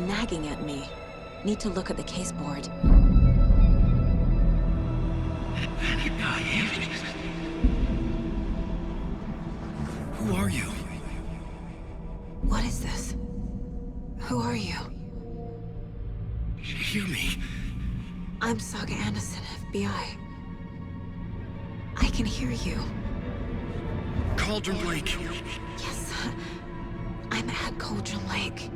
nagging at me. Need to look at the case board. Who are you? What is this? Who are you? Hear me. I'm Saga Anderson, FBI. I can hear you. Cauldron Lake. Yes, I'm at Cauldron Lake.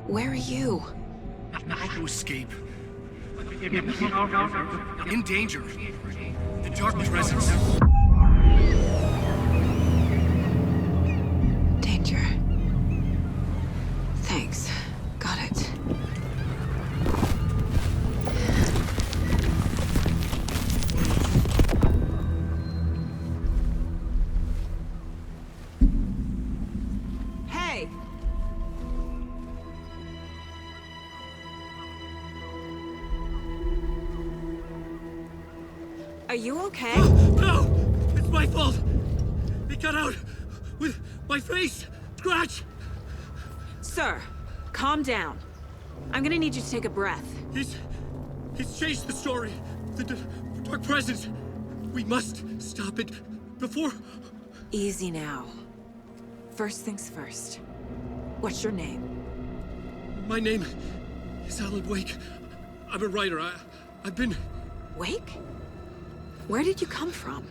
Where are you? To escape. In danger. The Dark Presence. Danger. Thanks. Got it. Hey! Are you okay? No! It's my fault! It got out with my face! Scratch! Sir, calm down. I'm gonna need you to take a breath. He's changed the story. The Dark Presence. We must stop it before... Easy now. First things first. What's your name? My name is Alan Wake. I'm a writer. I've been... Wake? Where did you come from?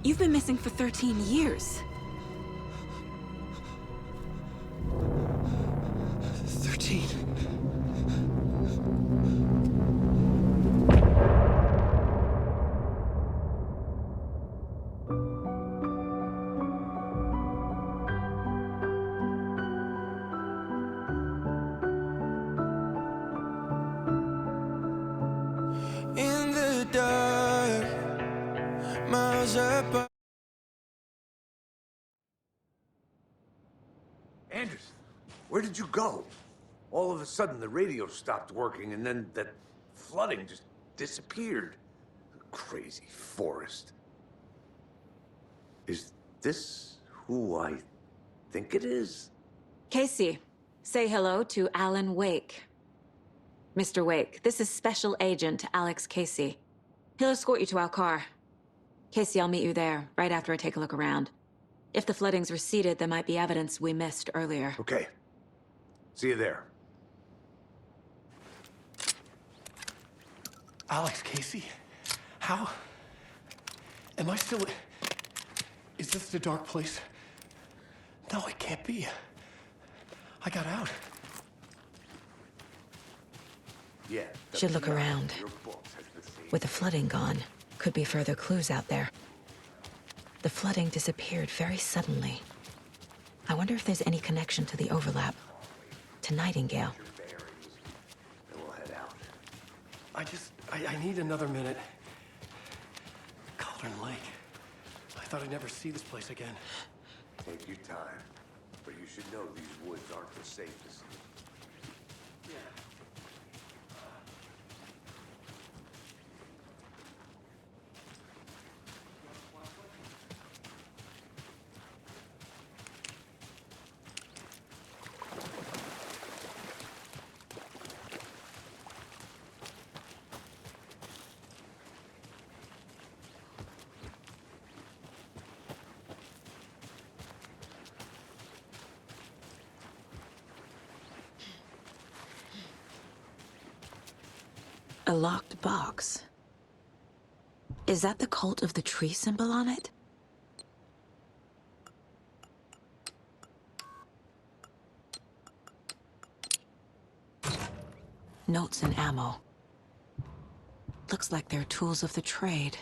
You've been missing for 13 years. 13. In the dark, miles apart. Anderson, where did you go? All of a sudden, the radio stopped working, and then that flooding just disappeared. Crazy forest. Is this who I think it is? Casey, say hello to Alan Wake. Mr. Wake, this is Special Agent Alex Casey. He'll escort you to our car. Casey, I'll meet you there, right after I take a look around. If the flooding's receded, there might be evidence we missed earlier. Okay. See you there. Alex Casey? How? Am I still... Is this the dark place? No, it can't be. I got out. Yeah. Should look around. Your book has the same. With the flooding gone, could be further clues out there. The flooding disappeared very suddenly. I wonder if there's any connection to the overlap. To Nightingale. Your bearings, and we'll head out. I need another minute. Cauldron Lake. I thought I'd never see this place again. Take your time, but you should know these woods aren't the safest. A locked box. Is that the cult of the tree symbol on it? Notes and ammo. Looks like they're tools of the trade.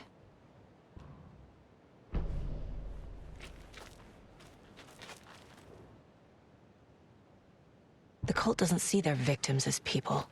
The cult doesn't see their victims as people.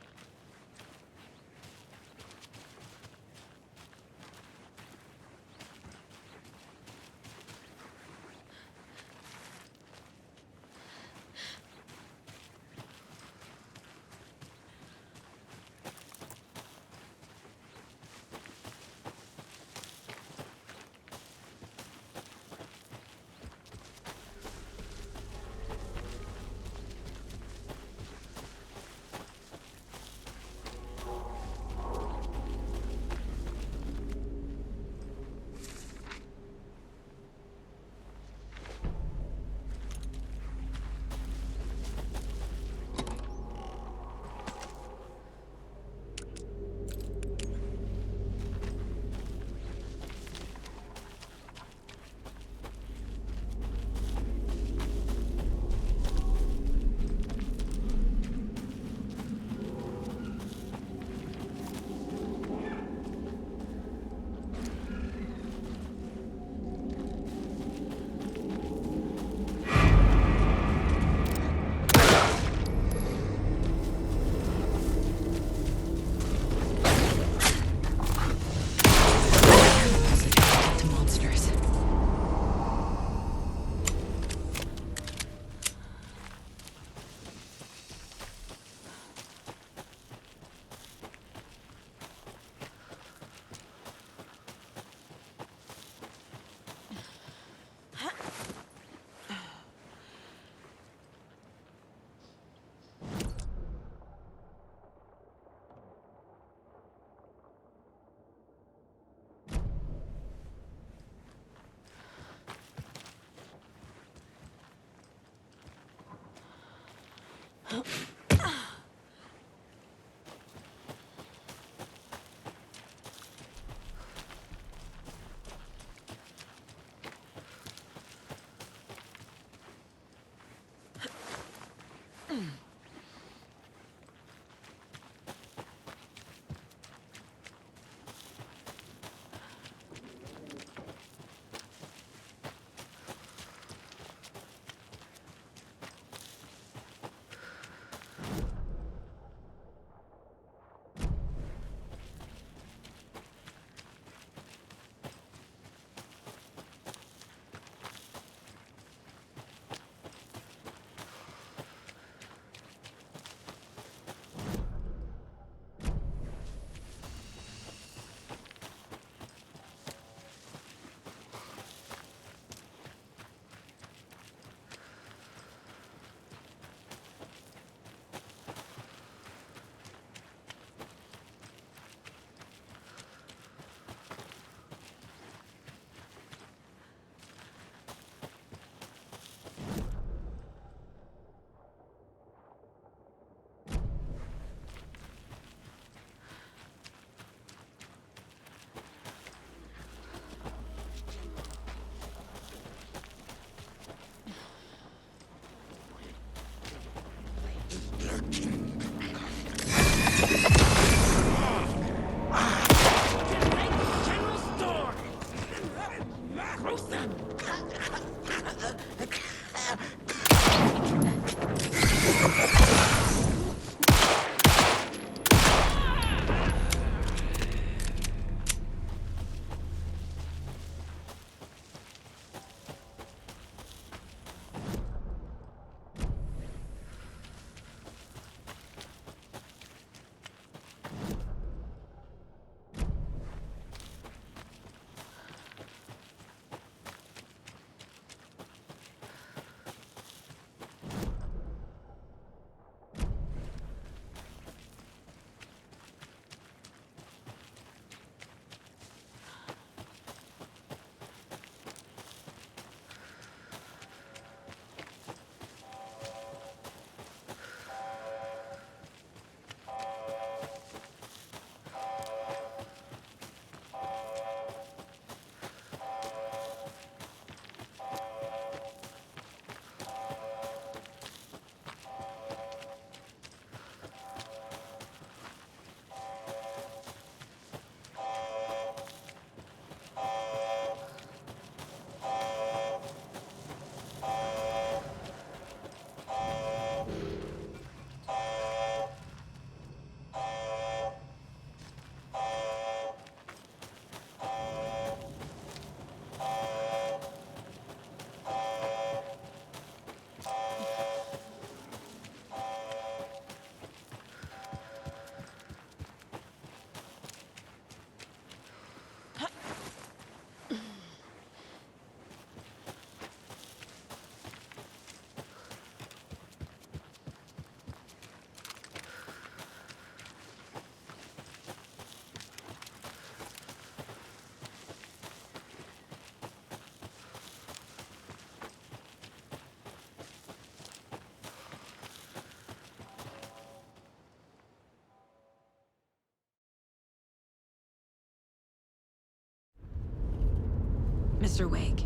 Mr. Wake,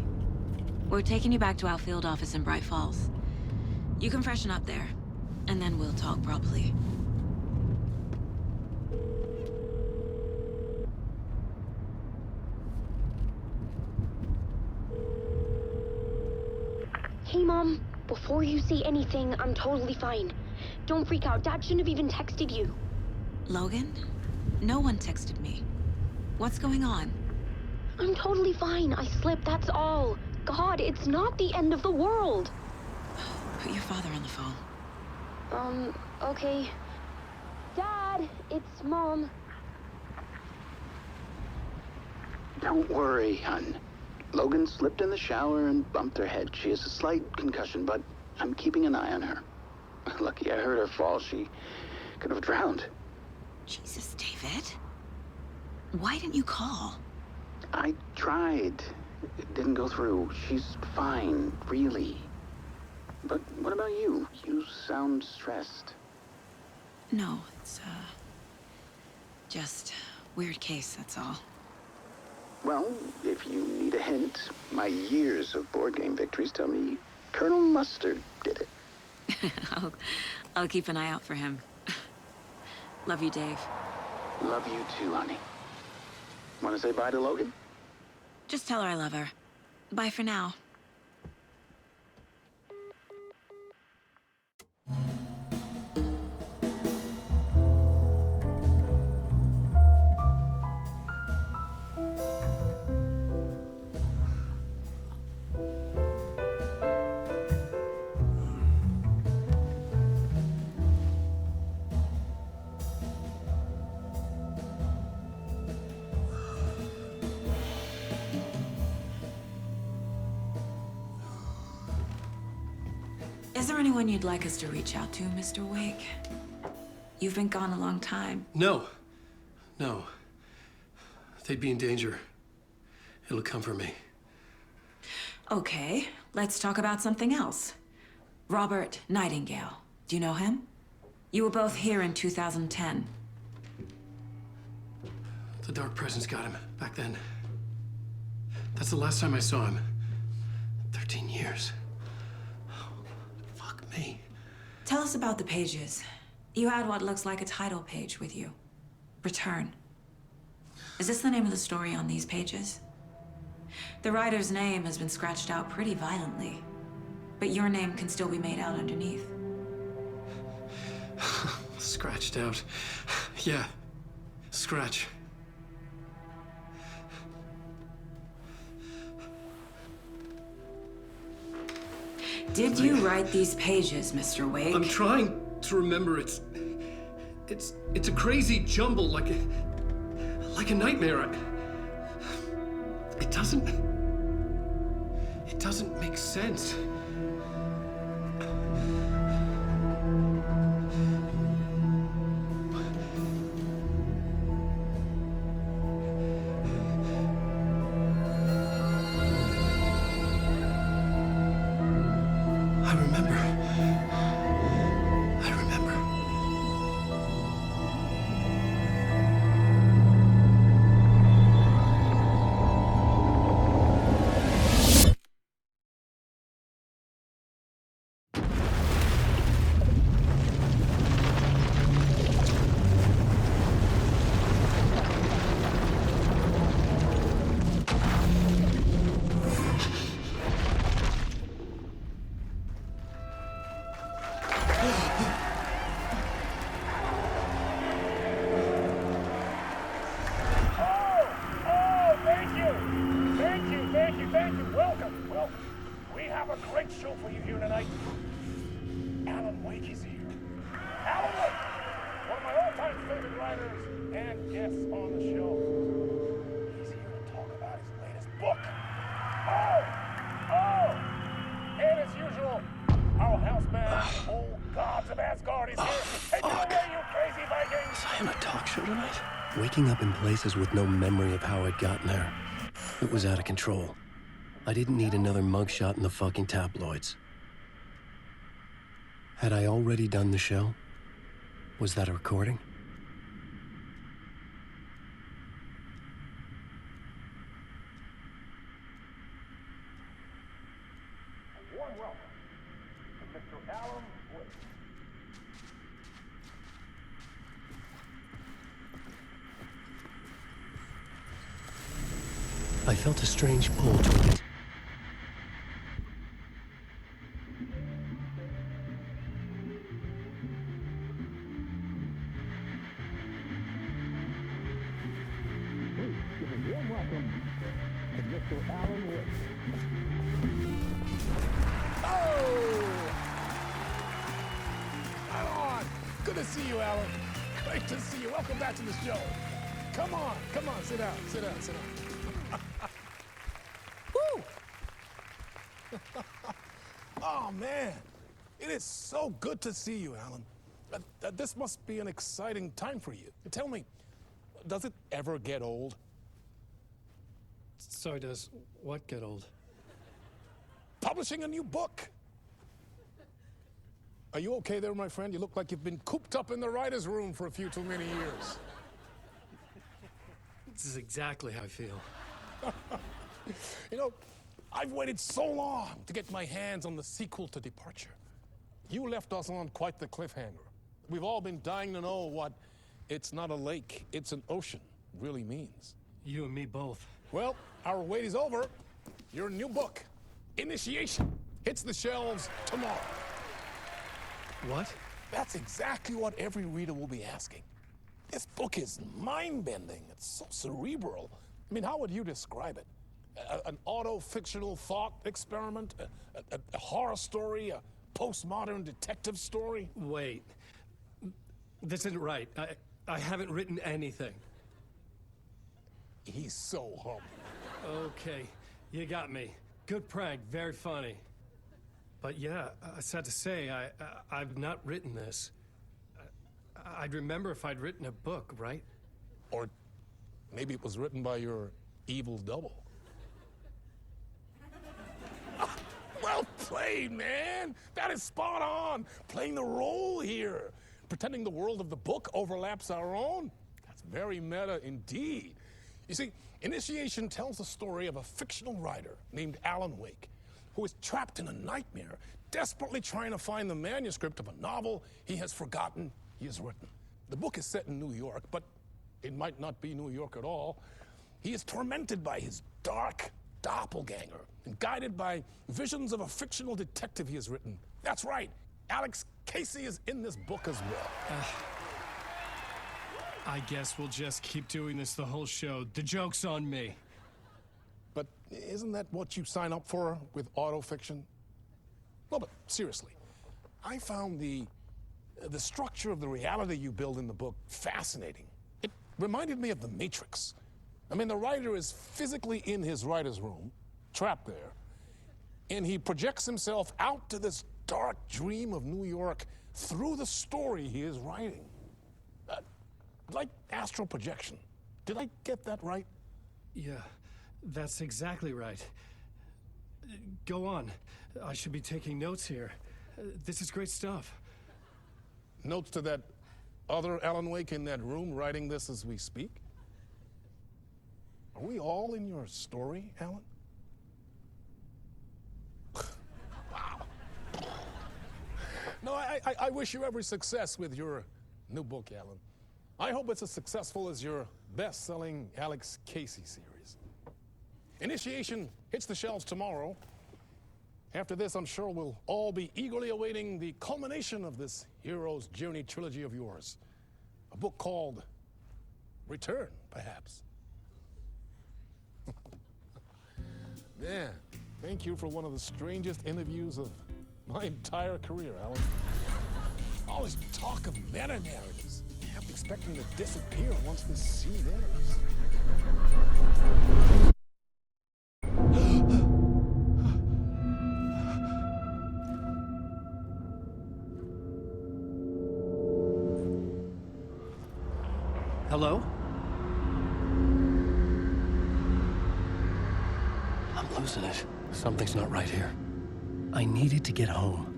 we're taking you back to our field office in Bright Falls. You can freshen up there, and then we'll talk properly. Hey, Mom. Before you say anything, I'm totally fine. Don't freak out. Dad shouldn't have even texted you. Logan? No one texted me. What's going on? I'm totally fine. I slipped, that's all. God, it's not the end of the world. Put your father on the phone. Okay. Dad, it's Mom. Don't worry, hon. Logan slipped in the shower and bumped her head. She has a slight concussion, but I'm keeping an eye on her. Lucky I heard her fall. She could have drowned. Jesus, David. Why didn't you call? I tried. It didn't go through. She's fine, really. But what about you? You sound stressed. No, it's, just weird case, that's all. Well, if you need a hint, my years of board game victories tell me Colonel Mustard did it. I'll keep an eye out for him. Love you, Dave. Love you too, honey. Want to say bye to Logan? Just tell her I love her. Bye for now. Is there anyone you'd like us to reach out to, Mr. Wake? You've been gone a long time. No. No. They'd be in danger. It'll come for me. Okay, let's talk about something else. Robert Nightingale. Do you know him? You were both here in 2010. The Dark Presence got him back then. That's the last time I saw him. 13 years. Fuck me. Tell us about the pages. You had what looks like a title page with you. Return. Is this the name of the story on these pages? The writer's name has been scratched out pretty violently, but your name can still be made out underneath. Scratched out. Yeah. Scratch. Did you write these pages, Mr. Wake? I'm trying to remember. It's a crazy jumble, like a nightmare. It doesn't make sense. I remember. Thank you. Welcome. We have a great show for you here tonight. Alan Wake is here. Alan Wake, one of my all-time favorite writers and guests on the show. He's here to talk about his latest book. And as usual, our house band, Old Gods of Asgard, is here. Take it away, you crazy Vikings! Was I on a talk show tonight? Waking up in places with no memory of how I'd gotten there. It was out of control. I didn't need another mugshot in the fucking tabloids. Had I already done the show? Was that a recording? welcome to Mr. Alan Wake. I felt a strange pull toward it. Good to see you, Alan. Great to see you. Welcome back to the show. Come on, sit down, sit down. Woo! Oh, man. It is so good to see you, Alan. This must be an exciting time for you. Tell me, does it ever get old? Sorry, does what get old? Publishing a new book. Are you okay there, my friend? You look like you've been cooped up in the writer's room for a few too many years. This is exactly how I feel. You know, I've waited so long to get my hands on the sequel to Departure. You left us on quite the cliffhanger. We've all been dying to know what "it's not a lake, it's an ocean" really means. You and me both. Well, our wait is over. Your new book, Initiation, hits the shelves tomorrow. What? That's exactly what every reader will be asking. This book is mind-bending. It's so cerebral. I mean, how would you describe it? An auto-fictional thought experiment? A horror story? A postmodern detective story? Wait. This isn't right. I haven't written anything. He's so humble. Okay, you got me. Good prank, very funny. But yeah, sad to say, I've not written this. I'd remember if I'd written a book, right? Or maybe it was written by your evil double. Well played, man. That is spot on. Playing the role here. Pretending the world of the book overlaps our own. That's very meta indeed. You see, Initiation tells the story of a fictional writer named Alan Wake, who is trapped in a nightmare, desperately trying to find the manuscript of a novel he has forgotten he has written. The book is set in New York, but it might not be New York at all. He is tormented by his dark doppelganger and guided by visions of a fictional detective he has written. That's right, Alex Casey is in this book as well. I guess we'll just keep doing this the whole show. The joke's on me. But isn't that what you sign up for with autofiction? No, but seriously, I found the structure of the reality you build in the book fascinating. It reminded me of The Matrix. I mean, the writer is physically in his writer's room, trapped there, and he projects himself out to this dark dream of New York through the story he is writing. Like astral projection. Did I get that right? Yeah, that's exactly right. Go on. I should be taking notes here. This is great stuff. Notes to that other Alan Wake in that room writing this as we speak? Are we all in your story, Alan? Wow. No, I wish you every success with your new book, Alan. I hope it's as successful as your best-selling Alex Casey series. Initiation hits the shelves tomorrow. After this, I'm sure we'll all be eagerly awaiting the culmination of this hero's journey trilogy of yours. A book called Return, perhaps. Man, thank you for one of the strangest interviews of my entire career, Alan. All this talk of meta-narratives. I'm expecting to disappear once this scene ends. Hello? I'm losing it. Something's not right here. I needed to get home.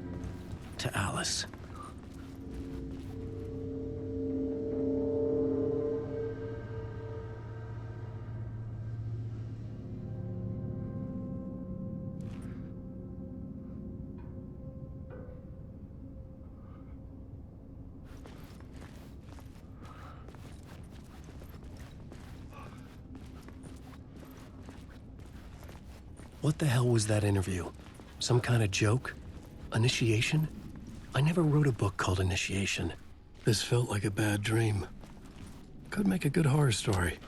To Alice. What the hell was that interview? Some kind of joke? Initiation? I never wrote a book called Initiation. This felt like a bad dream. Could make a good horror story.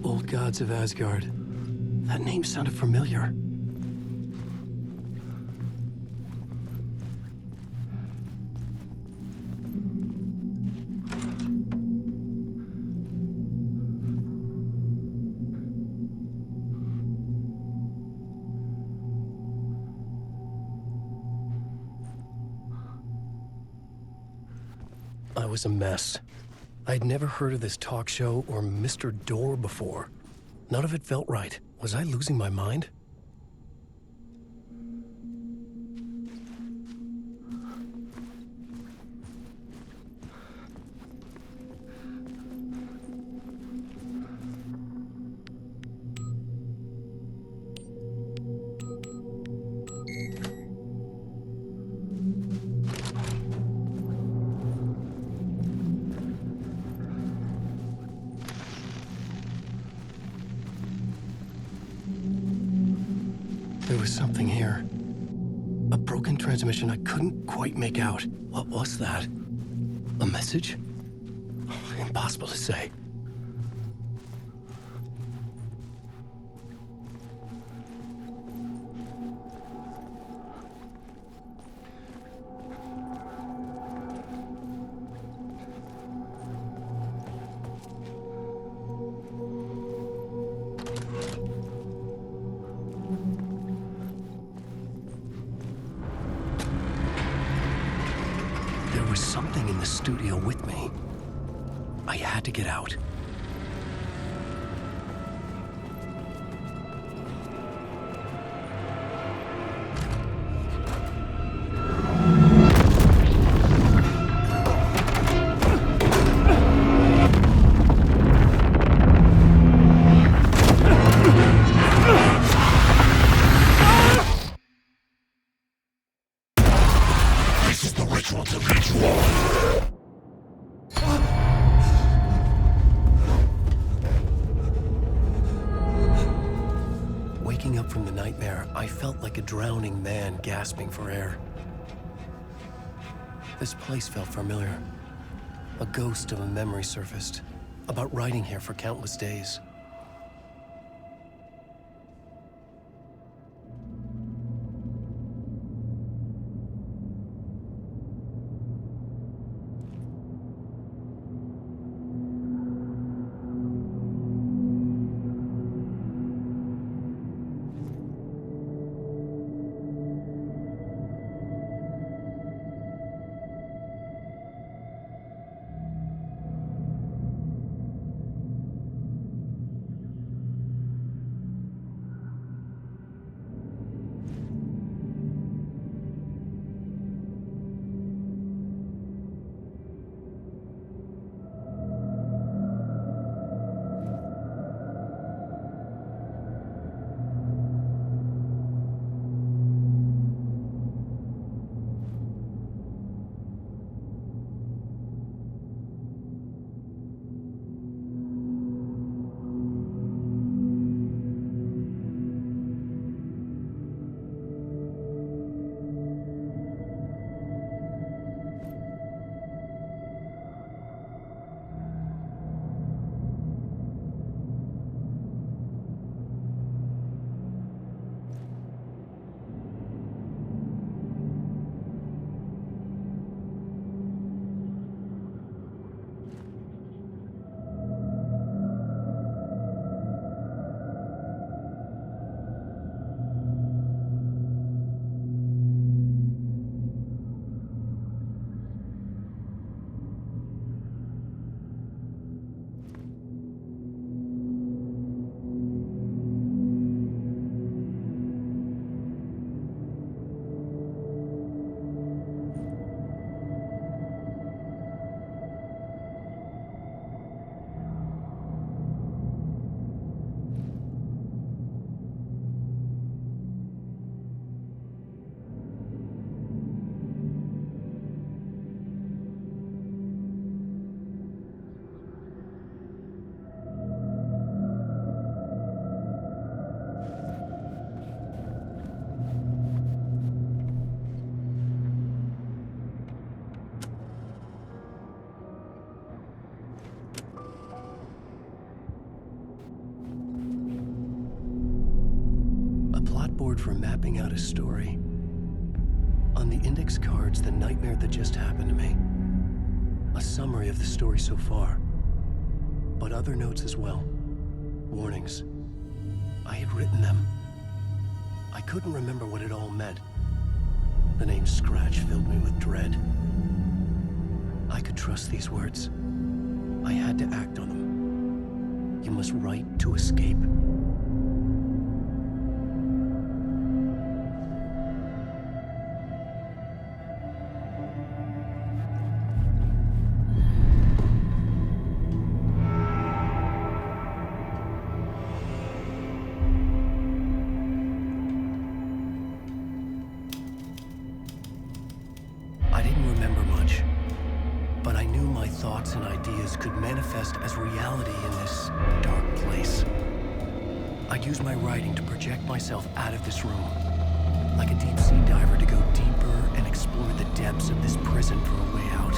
Old Gods of Asgard. That name sounded familiar. I was a mess. I'd never heard of this talk show or Mr. Door before. None of it felt right. Was I losing my mind? There was something here. A broken transmission I couldn't quite make out. What was that? A message? Impossible to say. There was something in the studio with me. I had to get out. Waking up from the nightmare, I felt like a drowning man gasping for air. This place felt familiar. A ghost of a memory surfaced, about riding here for countless days. whiteboard for mapping out a story. On the index cards, the nightmare that just happened to me. A summary of the story so far. But other notes as well. Warnings. I had written them. I couldn't remember what it all meant. The name Scratch filled me with dread. I could trust these words. I had to act on them. You must write to escape. I didn't remember much, but I knew my thoughts and ideas could manifest as reality in this dark place. I'd use my writing to project myself out of this room, like a deep sea diver to go deeper and explore the depths of this prison for a way out.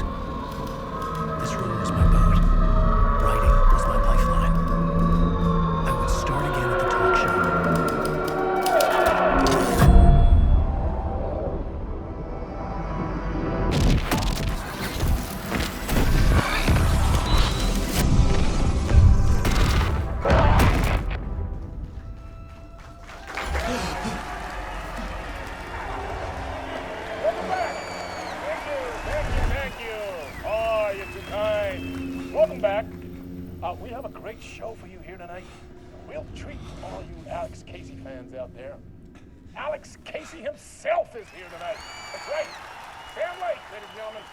This room was my boat. Writing was my lifeline. I would start again at the talk show. Welcome back. Thank you. Oh, you're too kind. Welcome back. We have a great show for you here tonight. We'll treat all you Alex Casey fans out there. Alex Casey himself is here tonight. That's right. Sam Lake, ladies and gentlemen.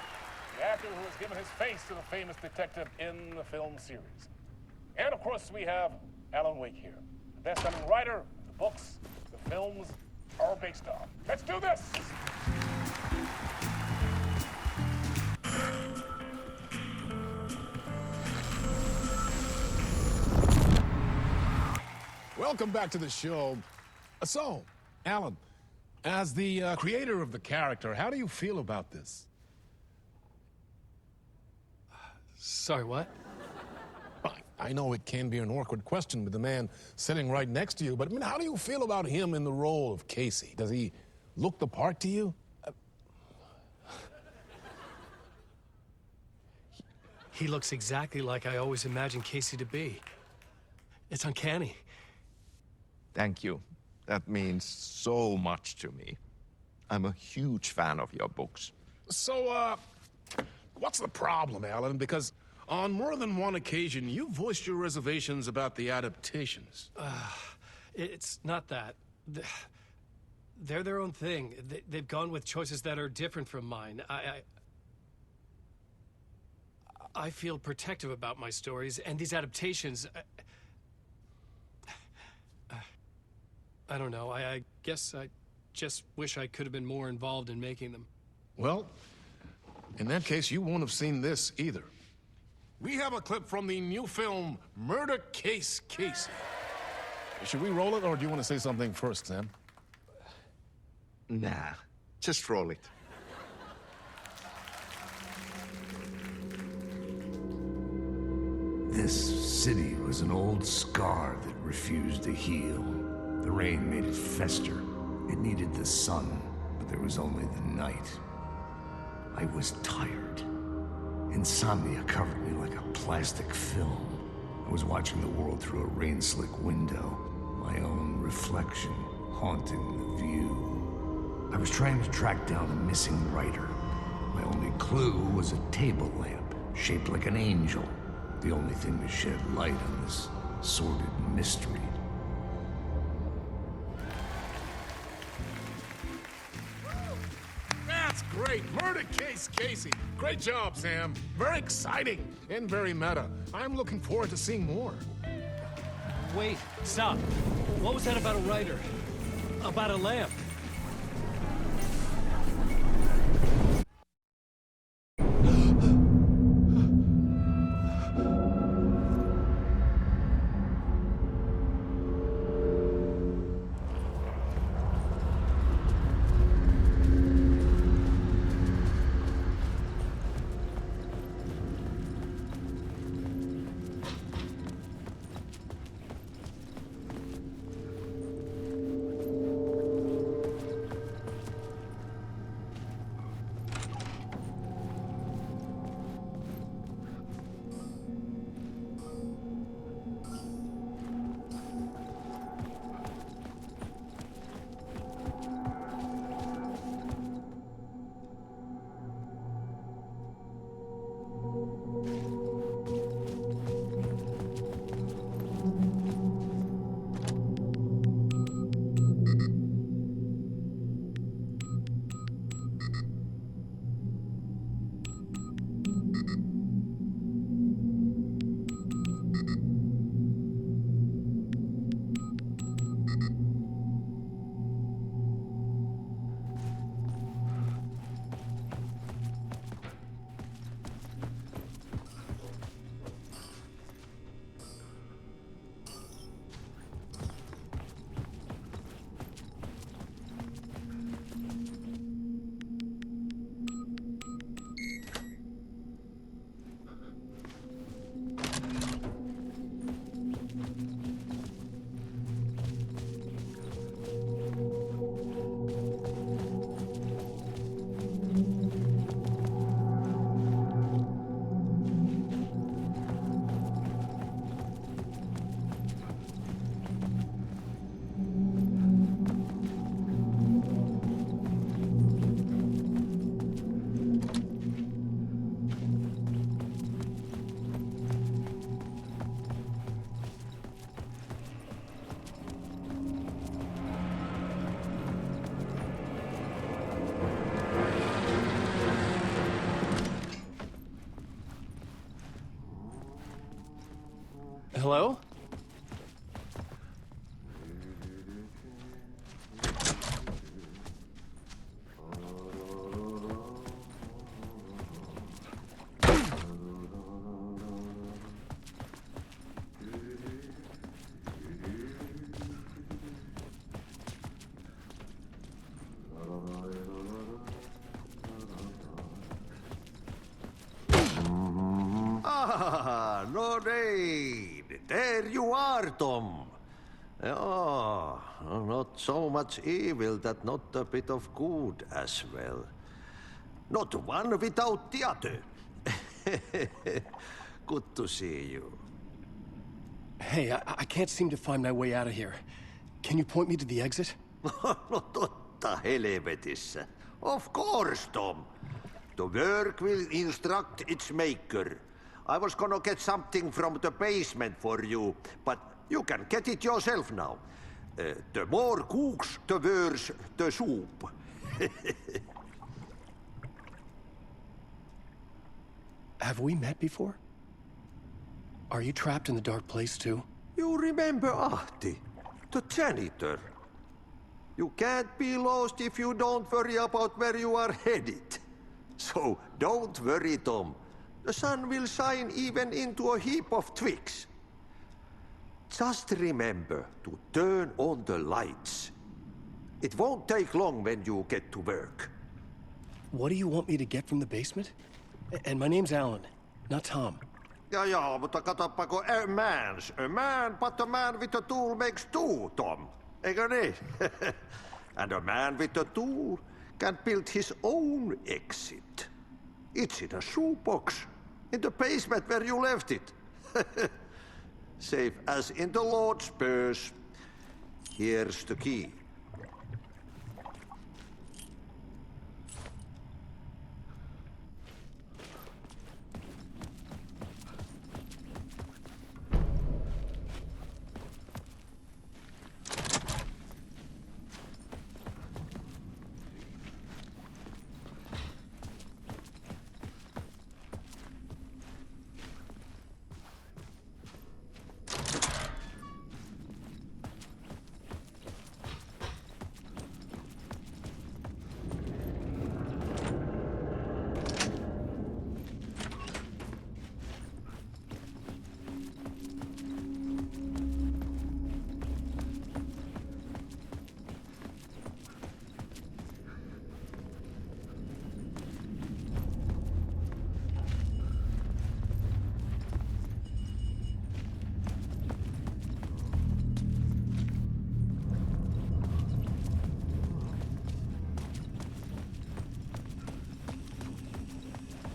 The actor who has given his face to the famous detective in the film series. And of course, we have Alan Wake here. The best-selling writer, the books, the films are based on. Let's do this! Welcome back to the show. So, Alan, as the creator of the character, how do you feel about this? Sorry, what? I know it can be an awkward question with the man sitting right next to you, but I mean, how do you feel about him in the role of Casey? Does he look the part to you? He looks exactly like I always imagined Casey to be. It's uncanny. Thank you. That means so much to me. I'm a huge fan of your books. So, what's the problem, Alan? Because on more than one occasion, you voiced your reservations about the adaptations. It's not that. They're their own thing. They've gone with choices that are different from mine. I feel protective about my stories, and these adaptations... I don't know. I guess I just wish I could have been more involved in making them. Well, in that case, you won't have seen this either. We have a clip from the new film, Murder Case Casey. Should we roll it, or do you want to say something first, Sam? Nah, just roll it. This city was an old scar that refused to heal. The rain made it fester. It needed the sun, but there was only the night. I was tired. Insomnia covered me like a plastic film. I was watching the world through a rain-slick window, my own reflection haunting the view. I was trying to track down a missing writer. My only clue was a table lamp, shaped like an angel. The only thing to shed light on this sordid mystery. That's great! Murder Case Casey! Great job, Sam. Very exciting and very meta. I'm looking forward to seeing more. Wait, stop. What was that about a writer? About a lamp? Hello? Ah, Lorraine! There you are, Tom. Oh, not so much evil that not a bit of good as well. Not one without the other. Good to see you. Hey, I can't seem to find my way out of here. Can you point me to the exit? No totta helvetissä. Of course, Tom. The work will instruct its maker. I was gonna get something from the basement for you, but you can get it yourself now. The more cooks, the worse the soup. Have we met before? Are you trapped in the dark place too? You remember Ahti, the janitor. You can't be lost if you don't worry about where you are headed. So don't worry, Tom. The sun will shine even into a heap of twigs. Just remember to turn on the lights. It won't take long when you get to work. What do you want me to get from the basement? And my name's Alan, not Tom. Ja, mutta katsopako a man, but a man with a tool makes two, Tom. Eikö niin? And a man with a tool can build his own exit. It's in a shoebox, in the basement where you left it. Safe as in the Lord's purse. Here's the key.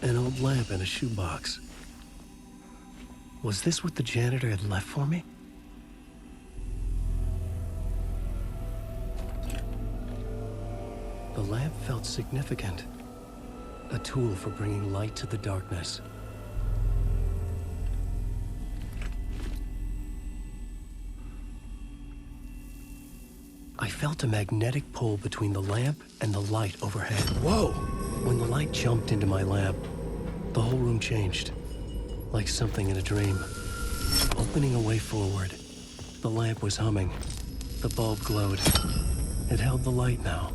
An old lamp in a shoebox. Was this what the janitor had left for me? The lamp felt significant. A tool for bringing light to the darkness. I felt a magnetic pull between the lamp and the light overhead. Whoa! When the light jumped into my lamp, the whole room changed. Like something in a dream. Opening a way forward. The lamp was humming. The bulb glowed. It held the light now.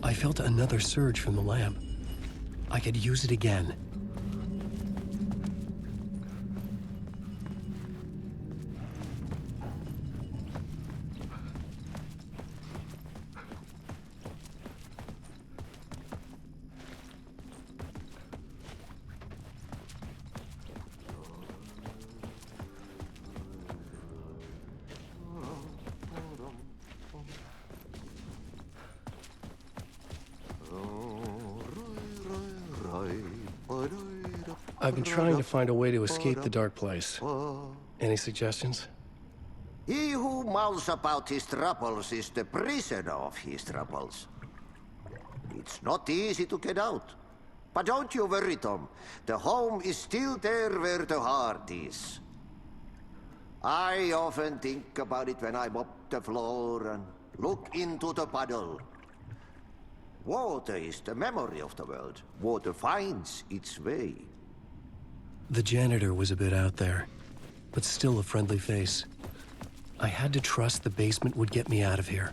I felt another surge from the lamp. I could use it again. I've been trying to find a way to escape the dark place. Any suggestions? He who mouths about his troubles is the prisoner of his troubles. It's not easy to get out. But don't you worry, Tom. The home is still there where the heart is. I often think about it when I mop the floor and look into the puddle. Water is the memory of the world. Water finds its way. The janitor was a bit out there, but still a friendly face. I had to trust the basement would get me out of here.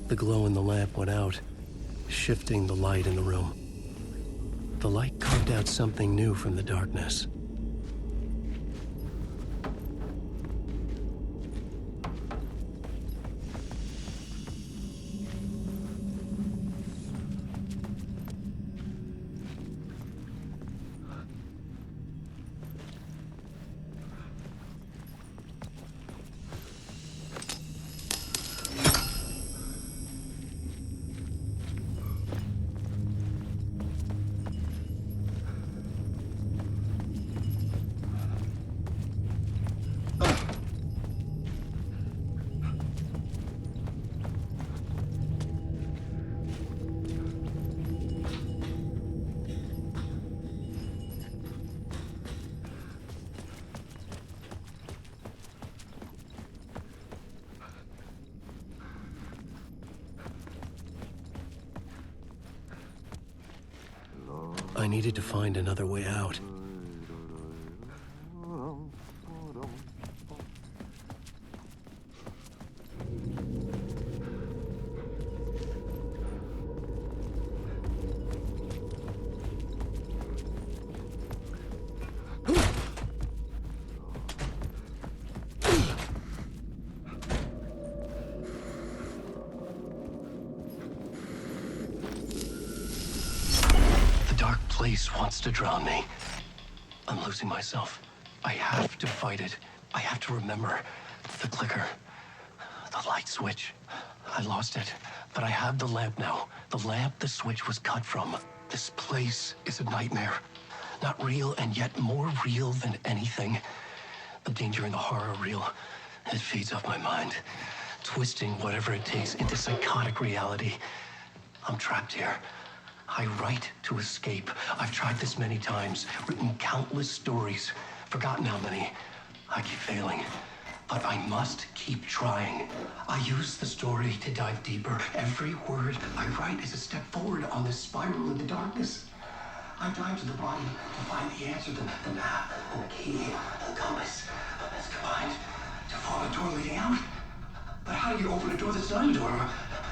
The glow in the lamp went out, shifting the light in the room. The light carved out something new from the darkness. I needed to find another way out. Place wants to drown me. I'm losing myself. I have to fight it. I have to remember the clicker, the light switch. I lost it, but I have the lamp now. The lamp the switch was cut from. This place is a nightmare. Not real, and yet more real than anything. The danger and the horror real. It feeds off my mind, twisting whatever it takes into psychotic reality. I'm trapped here. I write to escape. I've tried this many times, written countless stories, forgotten how many. I keep failing, but I must keep trying. I use the story to dive deeper. Every word I write is a step forward on this spiral in the darkness. I dive to the bottom to find the answer, the map, and the key, and the compass. It's combined to form a door leading out. But how do you open a door that's not a door?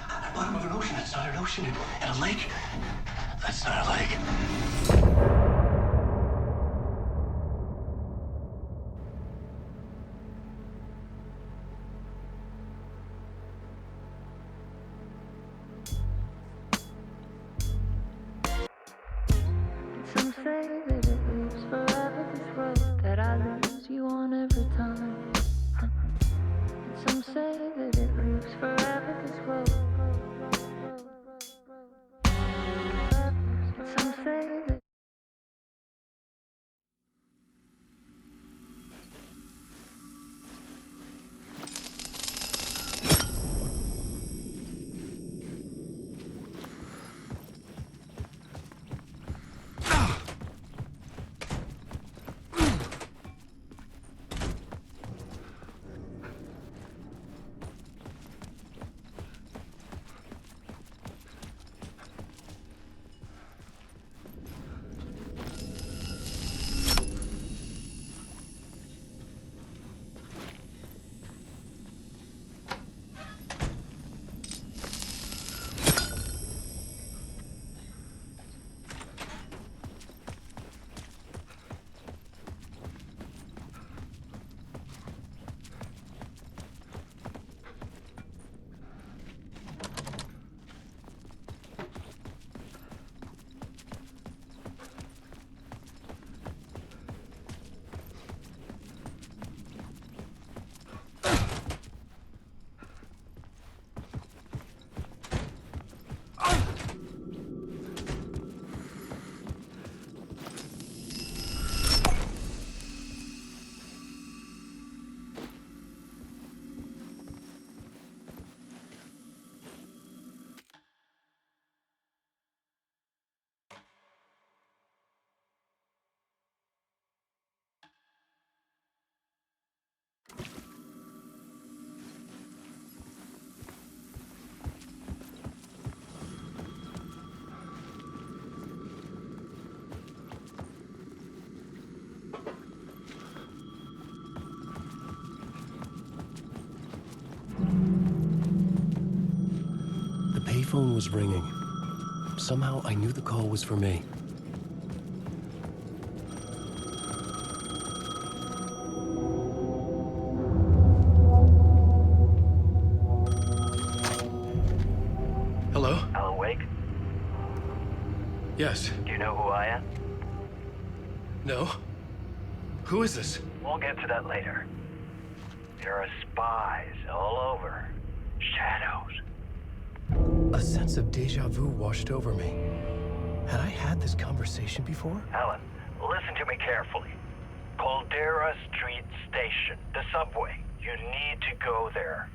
At the bottom of an ocean, it's not an ocean, and a lake. That's not a leg. Some say that it lives forever, this road that I lose you on every time. And some say that it lives forever, this road. And some say that. The payphone was ringing. Somehow I knew the call was for me. Hello? Alan Wake? Yes. Do you know who I am? No? Who is this? We'll get to that later. There are spies all over. Shadows. A sense of deja vu washed over me. Had I had this conversation before? Alan, listen to me carefully. Caldera Street Station, the subway. You need to go there.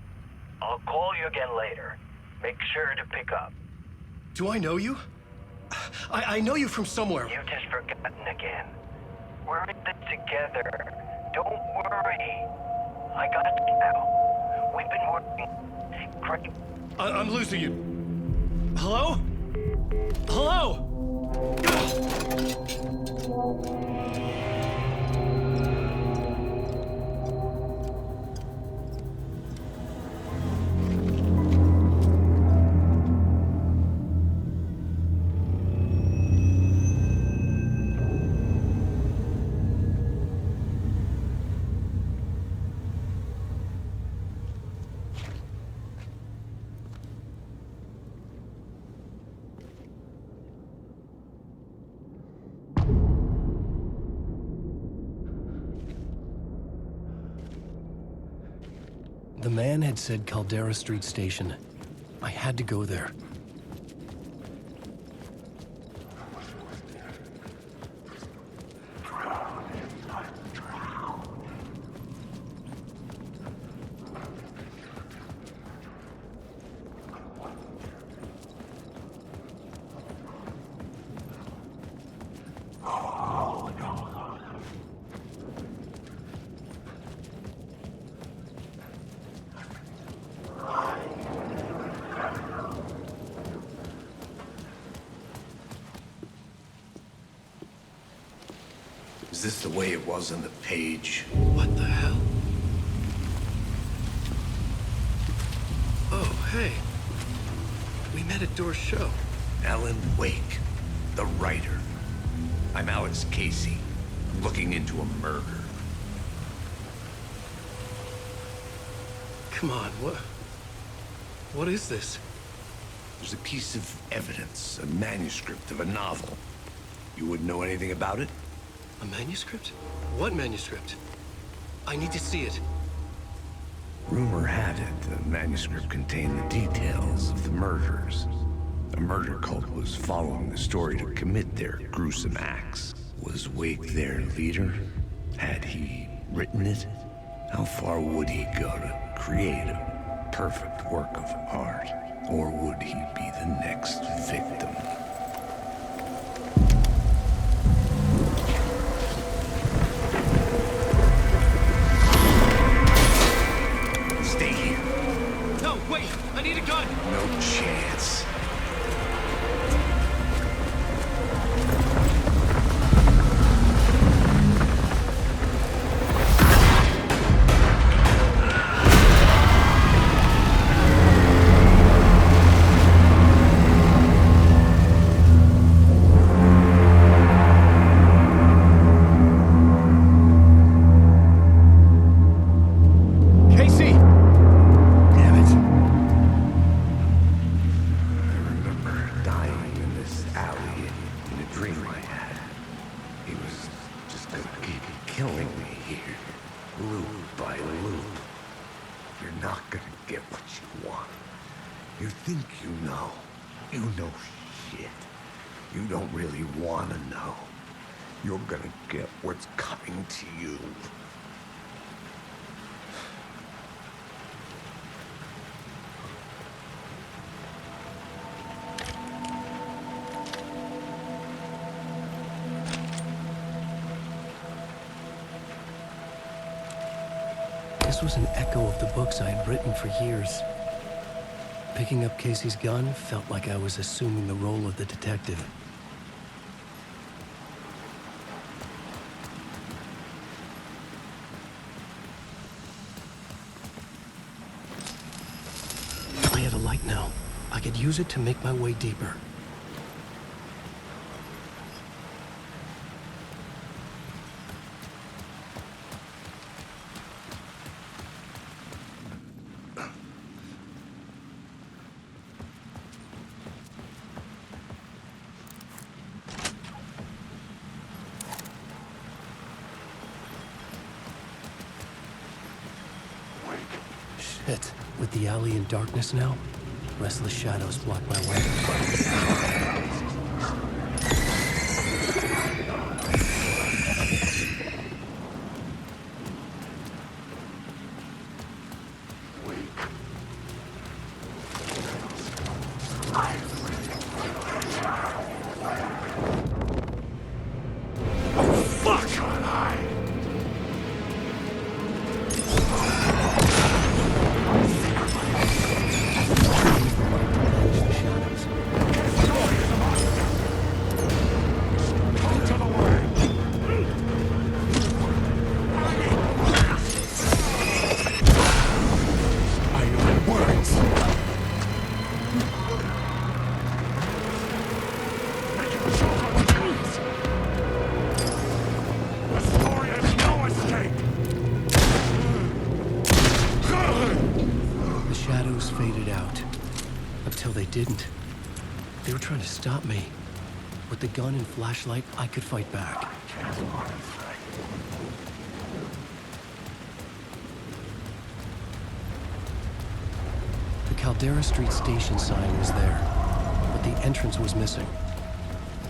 I'll call you again later. Make sure to pick up. Do I know you? I know you from somewhere. You've just forgotten again. We're in this together. Don't worry. I got you now. We've been working great. I'm losing you. Hello? Hello? The man had said Caldera Street Station. I had to go there. Is this the way it was on the page? What the hell? Oh, hey. We met at Door's show. Alan Wake. the writer. I'm Alex Casey. I'm looking into a murder. Come on, what is this? There's a piece of evidence, a manuscript of a novel. You wouldn't know anything about it? A manuscript? What manuscript? I need to see it. Rumor had it the manuscript contained the details of the murders. A murder cult was following the story to commit their gruesome acts. Was Wake their leader? Had he written it? How far would he go to create a perfect work of art? Or would he be the next victim? Stay here. No, wait! I need a gun! No chance. Casey! Damn it. I remember dying in this alley in a dream I had. He was just gonna keep killing me here, loop by loop. You're not gonna get what you want. You think you know. You know shit. You don't really want to know. You're gonna get what's coming to you. This was an echo of the books I had written for years. Picking up Casey's gun felt like I was assuming the role of the detective. I had a light now. I could use it to make my way deeper. Shit. With the alley in darkness now, restless shadows block my way. Faded out. Until they didn't. They were trying to stop me. With the gun and flashlight, I could fight back. The Caldera Street station sign was there, but the entrance was missing.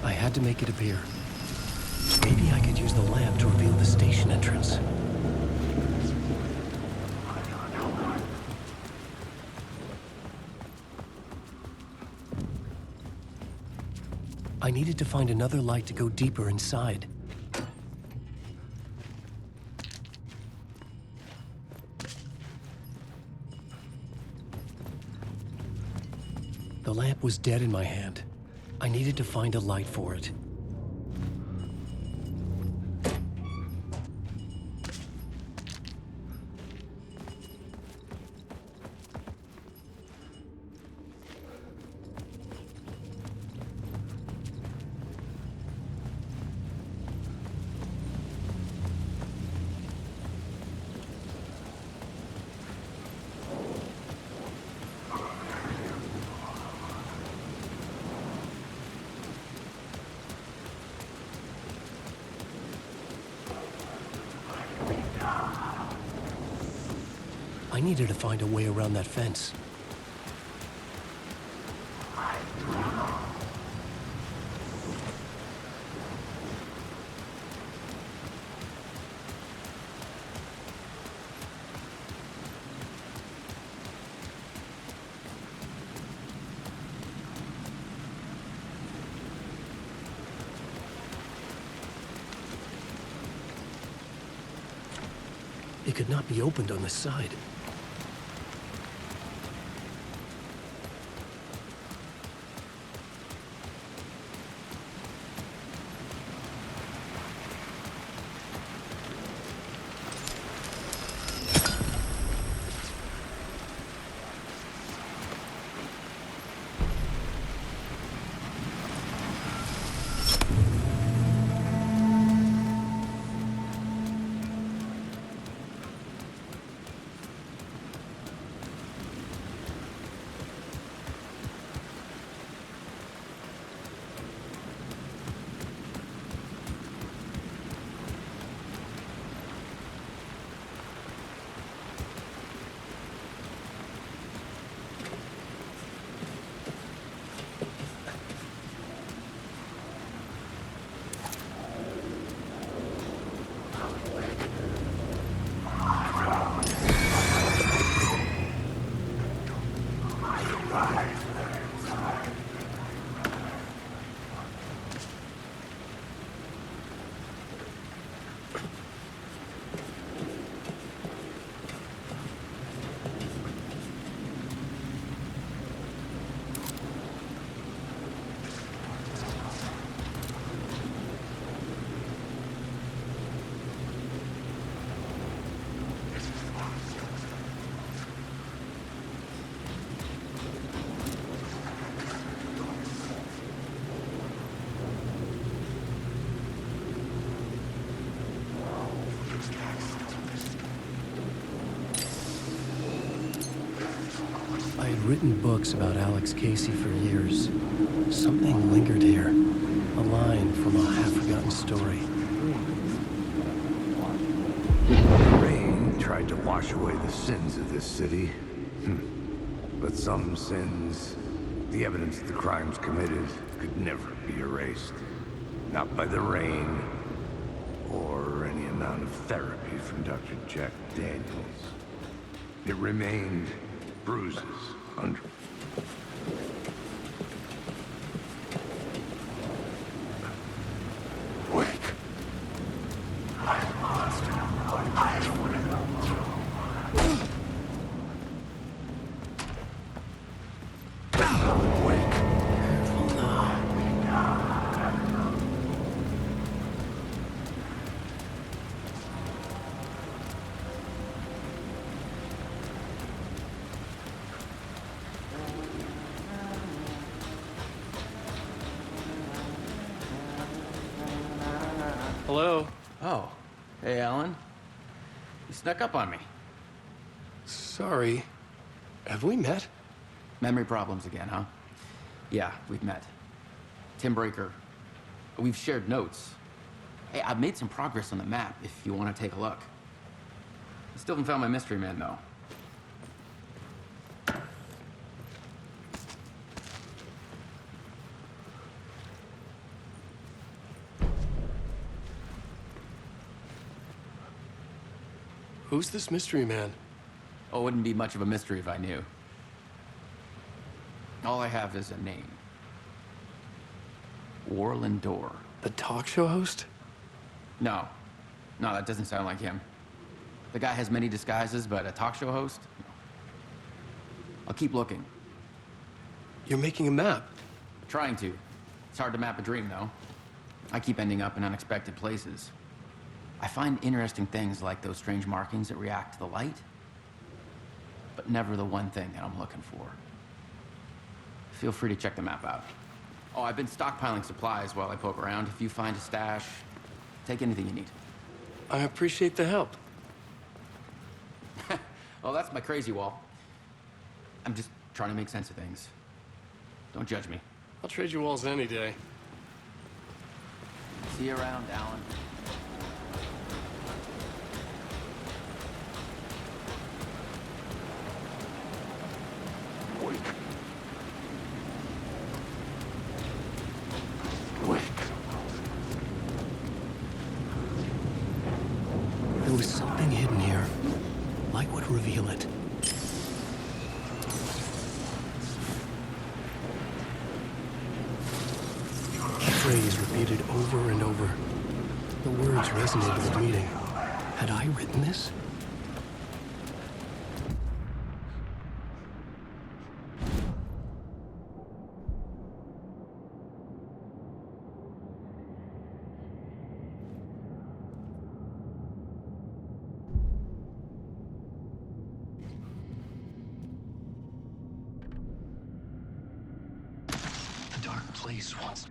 I had to make it appear. Maybe I could use the lamp to reveal the station entrance. I needed to find another light to go deeper inside. The lamp was dead in my hand. I needed to find a light for it. I needed to find a way around that fence. It could not be opened on the side. I had written books about Alex Casey for years. Something lingered here. A line from a half-forgotten story. The rain tried to wash away the sins of this city. But some sins, the evidence of the crimes committed, could never be erased. Not by the rain, or any amount of therapy from Dr. Jack Daniels. It remained bruises under... Wake. I lost what I wanted. Hello? Oh. Hey, Alan. You snuck up on me. Sorry. Have we met? Memory problems again, huh? Yeah, we've met. Tim Breaker. We've shared notes. Hey, I've made some progress on the map if you want to take a look. I still haven't found my mystery man, though. Who's this mystery man? Oh, it wouldn't be much of a mystery if I knew. All I have is a name. Warlin Door. The talk show host? No. No, that doesn't sound like him. The guy has many disguises, but a talk show host? No. I'll keep looking. You're making a map? Trying to. It's hard to map a dream, though. I keep ending up in unexpected places. I find interesting things like those strange markings that react to the light, but never the one thing that I'm looking for. Feel free to check the map out. Oh, I've been stockpiling supplies while I poke around. If you find a stash, take anything you need. I appreciate the help. Well, that's my crazy wall. I'm just trying to make sense of things. Don't judge me. I'll trade you walls any day. See you around, Alan. There's something hidden here. Light would reveal it. The phrase repeated over and over. The words resonated with meaning. Had I written this? The dark place wants